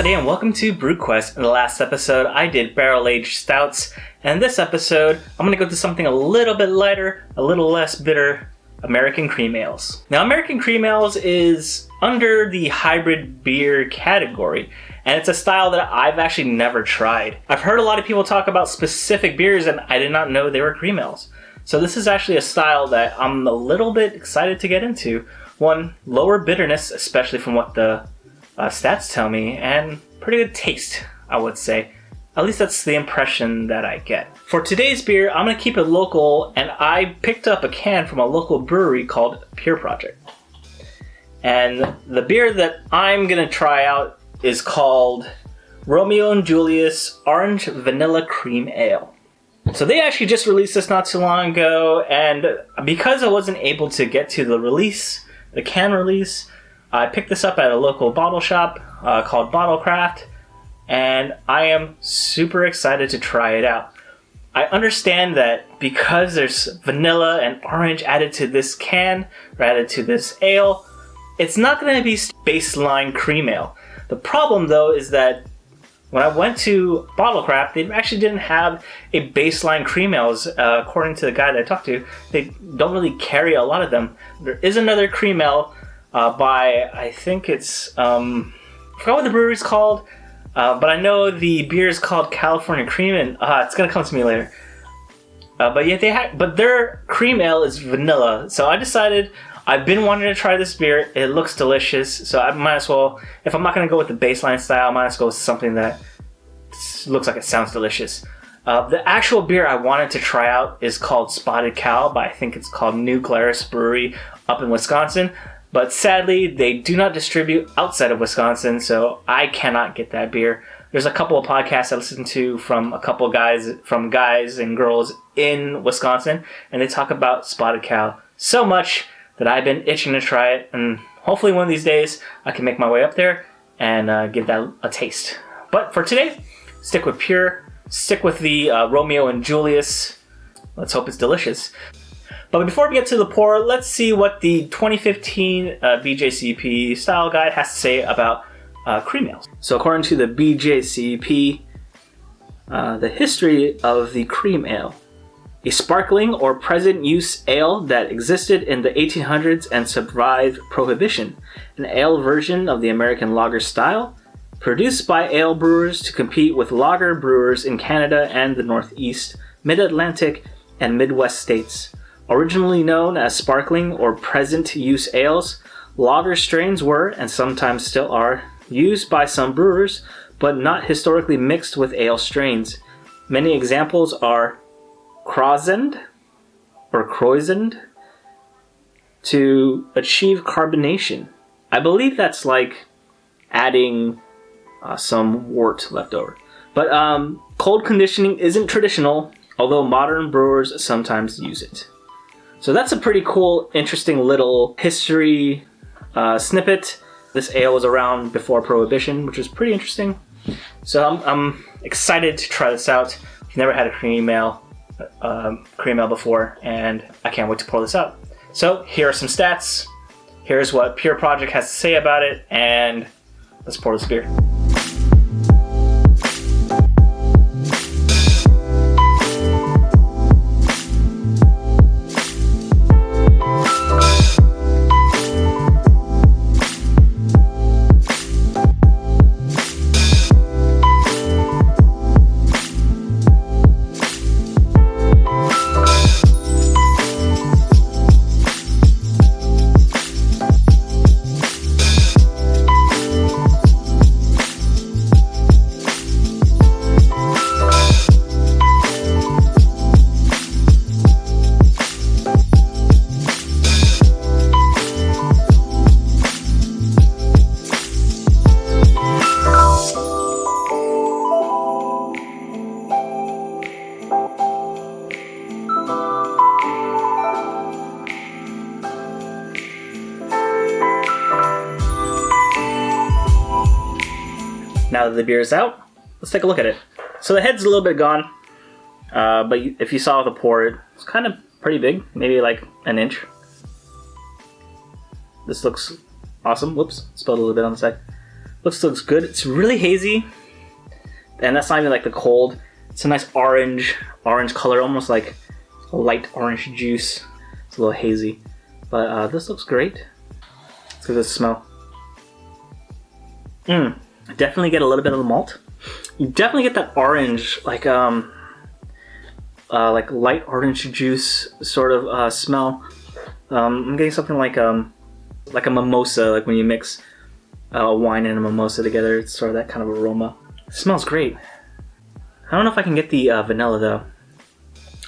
everybody, and welcome to BrewQuest. In the last episode, I did barrel-aged stouts, and in this episode, I'm going to go to something a little bit lighter, a little less bitter, American cream ales. Now, American cream ales is under the hybrid beer category, and it's a style that I've actually never tried. I've heard a lot of people talk about specific beers, and I did not know they were cream ales. So this is actually a style that I'm a little bit excited to get into. One, lower bitterness, especially from what the stats tell me, and pretty good taste, I would say. At least that's the impression that I get. For today's beer, I'm going to keep it local, and I picked up a can from a local brewery called Pure Project. And the beer that I'm going to try out is called Romeo and Julius Orange Vanilla Cream Ale. So they actually just released this not too long ago, and because I wasn't able to get to the can release, I picked this up at a local bottle shop called Bottlecraft, and I am super excited to try it out. I understand that because there's vanilla and orange added to this can, or added to this ale, it's not going to be baseline cream ale. The problem, though, is that when I went to Bottlecraft, they actually didn't have a baseline cream ales. According to the guy that I talked to, they don't really carry a lot of them. There is another cream ale by, I think it's, I forgot what the brewery's called, but I know the beer is called California Creamin. It's gonna come to me later. But yeah, but their cream ale is vanilla, so I decided I've been wanting to try this beer. It looks delicious, so I might as well, if I'm not gonna go with the baseline style, I might as well go with something that looks like it sounds delicious. The actual beer I wanted to try out is called Spotted Cow, by I think it's called New Glarus Brewery up in Wisconsin. But sadly, they do not distribute outside of Wisconsin, so I cannot get that beer. There's a couple of podcasts I listen to from a couple guys and girls in Wisconsin, and they talk about Spotted Cow so much that I've been itching to try it, and hopefully one of these days I can make my way up there and give that a taste. But for today, stick with Pure, stick with the Romeo and Julius. Let's hope it's delicious. But before we get to the pour, let's see what the 2015 BJCP style guide has to say about cream ales. So according to the BJCP, the history of the cream ale. A sparkling or present use ale that existed in the 1800s and survived Prohibition. An ale version of the American lager style, produced by ale brewers to compete with lager brewers in Canada and the Northeast, Mid-Atlantic, and Midwest states. Originally known as sparkling or present use ales, lager strains were, and sometimes still are, used by some brewers, but not historically mixed with ale strains. Many examples are Croissant or Croissant to achieve carbonation. I believe that's like adding some wort left over. But cold conditioning isn't traditional, although modern brewers sometimes use it. So that's a pretty cool, interesting little history snippet. This ale was around before Prohibition, which is pretty interesting. So I'm excited to try this out. I've never had a cream ale before, and I can't wait to pour this out. So here are some stats. Here's what Pure Project has to say about it, and let's pour this beer. Now that the beer is out, let's take a look at it. So the head's a little bit gone, but if you saw the pour, it's kind of pretty big, maybe like an inch. This looks awesome. Whoops, spilled a little bit on the side. Looks good. It's really hazy, and that's not even like the cold. It's a nice orange color, almost like a light orange juice. It's a little hazy, but this looks great. Let's give this a smell. Definitely get a little bit of the malt. You definitely get that orange, like light orange juice sort of smell. I'm getting something like a mimosa, like when you mix wine and a mimosa together. It's sort of that kind of aroma. It smells great. I don't know if I can get the vanilla though,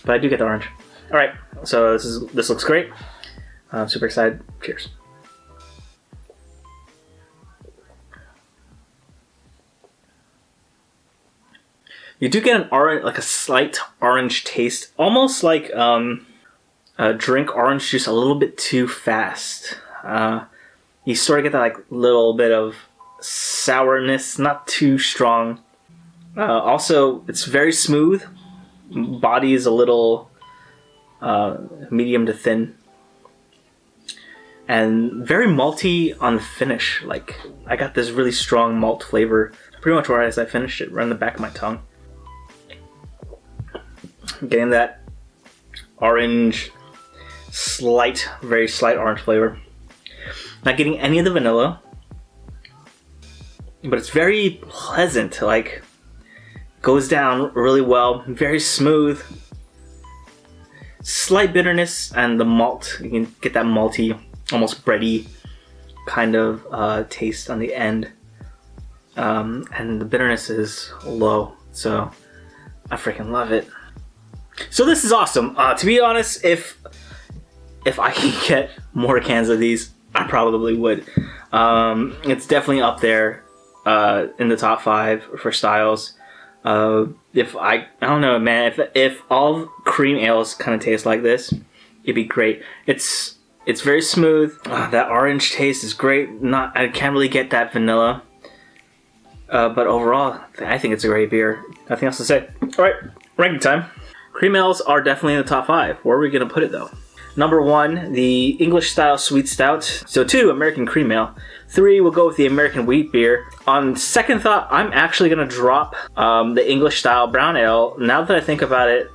but I do get the orange. All right, so this looks great. I'm super excited. Cheers. You do get an orange, like a slight orange taste, almost like drink orange juice a little bit too fast. You sort of get that like little bit of sourness, not too strong. Also, it's very smooth. Body is a little medium to thin, and very malty on the finish. Like I got this really strong malt flavor pretty much right as I finished it, right on the back of my tongue. Getting that orange, very slight orange flavor. Not getting any of the vanilla, but it's very pleasant. Like goes down really well, very smooth. Slight bitterness, and the malt, you can get that malty, almost bready kind of taste on the end. And the bitterness is low, so I freaking love it. So this is awesome. To be honest, if I can get more cans of these, I probably would. It's definitely up there in the top 5 for styles. I don't know, man. If all cream ales kind of taste like this, it'd be great. It's very smooth. That orange taste is great. I can't really get that vanilla. But overall, I think it's a great beer. Nothing else to say. All right, ranking time. Cream ales are definitely in the top 5. Where are we going to put it though? Number 1, the English style sweet stout. So 2, American cream ale. 3, we'll go with the American wheat beer. On second thought, I'm actually going to drop the English style brown ale. Now that I think about it,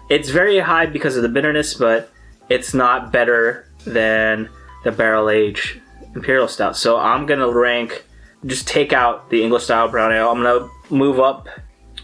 it's very high because of the bitterness, but it's not better than the barrel aged imperial stout. So I'm going to just take out the English style brown ale. I'm going to move up,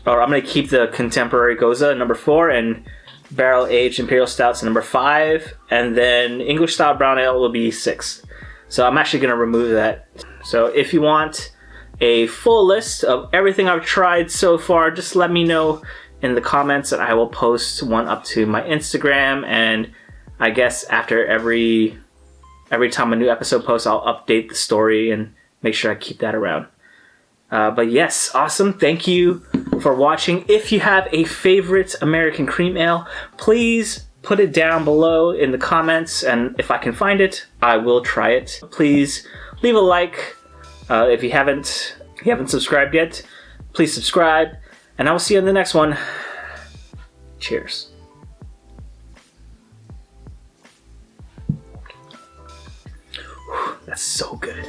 or I'm going to keep the contemporary Goza number 4 and barrel aged imperial stouts number 5, and then English style brown ale will be 6. So I'm actually going to remove that. So if you want a full list of everything I've tried so far, just let me know in the comments, and I will post one up to my Instagram. And I guess after every time a new episode posts, I'll update the story and make sure I keep that around. But yes, awesome. Thank you for watching. If you have a favorite American cream ale, please put it down below in the comments, and if I can find it, I will try it. Please leave a like. If you haven't subscribed yet, please subscribe, and I will see you in the next one. Cheers. Whew, that's so good.